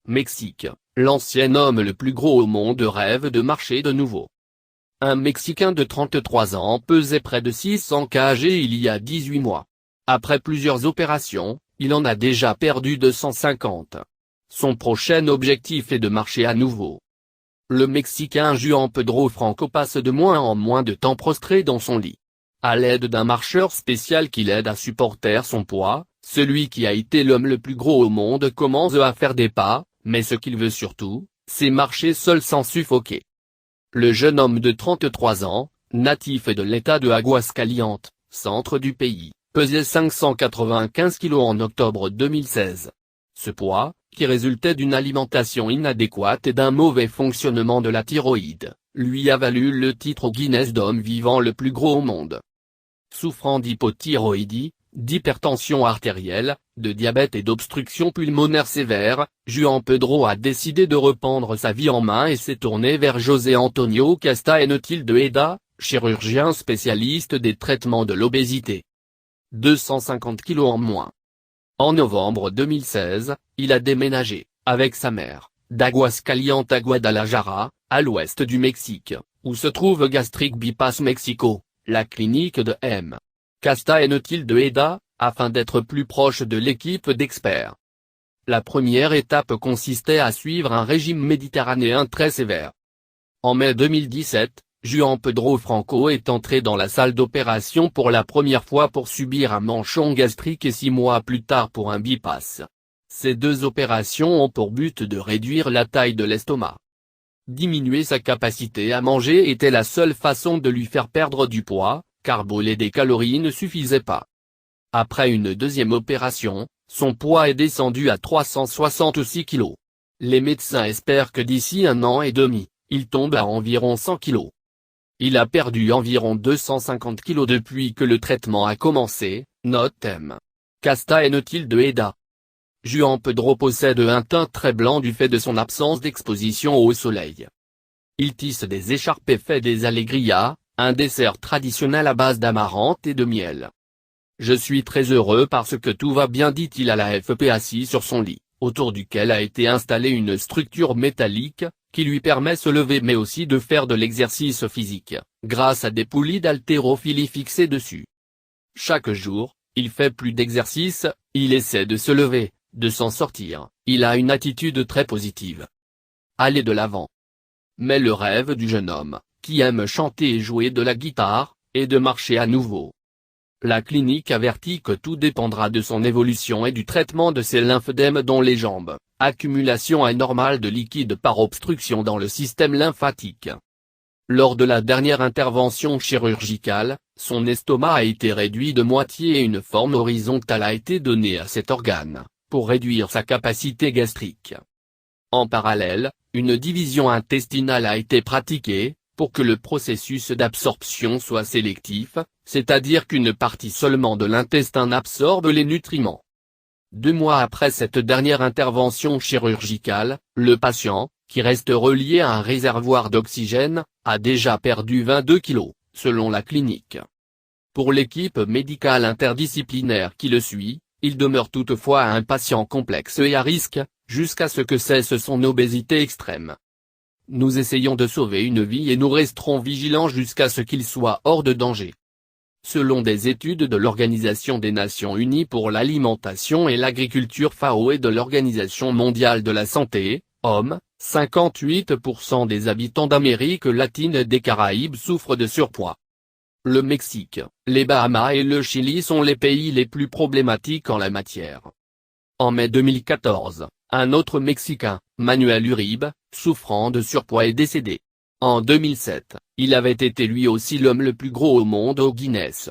Mexique, l'ancien homme le plus gros au monde rêve de marcher de nouveau. Un Mexicain de 33 ans pesait près de 600 kg il y a 18 mois. Après plusieurs opérations, il en a déjà perdu 250. Son prochain objectif est de marcher à nouveau. Le Mexicain Juan Pedro Franco passe de moins en moins de temps prostré dans son lit. À l'aide d'un marcheur spécial qui l'aide à supporter son poids, celui qui a été l'homme le plus gros au monde commence à faire des pas, mais ce qu'il veut surtout, c'est marcher seul sans suffoquer. Le jeune homme de 33 ans, natif de l'état de Aguascalientes, centre du pays, pesait 595 kg en octobre 2016. Ce poids, qui résultait d'une alimentation inadéquate et d'un mauvais fonctionnement de la thyroïde, lui a valu le titre au Guinness d'homme vivant le plus gros au monde. Souffrant d'hypothyroïdie, d'hypertension artérielle, de diabète et d'obstruction pulmonaire sévère, Juan Pedro a décidé de reprendre sa vie en main et s'est tourné vers José Antonio Castañón de Eda, chirurgien spécialiste des traitements de l'obésité. 250 kg en moins. En novembre 2016, il a déménagé, avec sa mère, d'Aguascalientes à Guadalajara, à l'ouest du Mexique, où se trouve Gastric Bypass Mexico, la clinique de M. Castañón de Eda, afin d'être plus proche de l'équipe d'experts. La première étape consistait à suivre un régime méditerranéen très sévère. En mai 2017, Juan Pedro Franco est entré dans la salle d'opération pour la première fois pour subir un manchon gastrique et 6 mois plus tard pour un bypass. Ces deux opérations ont pour but de réduire la taille de l'estomac. Diminuer sa capacité à manger était la seule façon de lui faire perdre du poids, car brûler des calories ne suffisait pas. Après une deuxième opération, son poids est descendu à 366 kg. Les médecins espèrent que d'ici 1 an et demi, il tombe à environ 100 kg. Il a perdu environ 250 kg depuis que le traitement a commencé, note M. Castañón de Eda. Juan Pedro possède un teint très blanc du fait de son absence d'exposition au soleil. Il tisse des écharpes et fait des alegrías, un dessert traditionnel à base d'amarante et de miel. Je suis très heureux parce que tout va bien, dit-il à l'AFP assis sur son lit, autour duquel a été installée une structure métallique, qui lui permet de se lever mais aussi de faire de l'exercice physique, grâce à des poulies d'haltérophilie fixées dessus. Chaque jour, il fait plus d'exercice, il essaie de se lever, de s'en sortir, il a une attitude très positive. Aller de l'avant. Mais le rêve du jeune homme, qui aime chanter et jouer de la guitare, est de marcher à nouveau. La clinique avertit que tout dépendra de son évolution et du traitement de ses lymphœdèmes dans les jambes, accumulation anormale de liquide par obstruction dans le système lymphatique. Lors de la dernière intervention chirurgicale, son estomac a été réduit de moitié et une forme horizontale a été donnée à cet organe, pour réduire sa capacité gastrique. En parallèle, une division intestinale a été pratiquée, pour que le processus d'absorption soit sélectif, c'est-à-dire qu'une partie seulement de l'intestin absorbe les nutriments. 2 mois après cette dernière intervention chirurgicale, le patient, qui reste relié à un réservoir d'oxygène, a déjà perdu 22 kg, selon la clinique. Pour l'équipe médicale interdisciplinaire qui le suit, il demeure toutefois un patient complexe et à risque, jusqu'à ce que cesse son obésité extrême. Nous essayons de sauver une vie et nous resterons vigilants jusqu'à ce qu'il soit hors de danger. Selon des études de l'Organisation des Nations Unies pour l'alimentation et l'agriculture FAO et de l'Organisation mondiale de la santé, OMS, 58% des habitants d'Amérique latine et des Caraïbes souffrent de surpoids. Le Mexique, les Bahamas et le Chili sont les pays les plus problématiques en la matière. En mai 2014, un autre Mexicain, Manuel Uribe, souffrant de surpoids est décédé. En 2007, il avait été lui aussi l'homme le plus gros au monde au Guinness.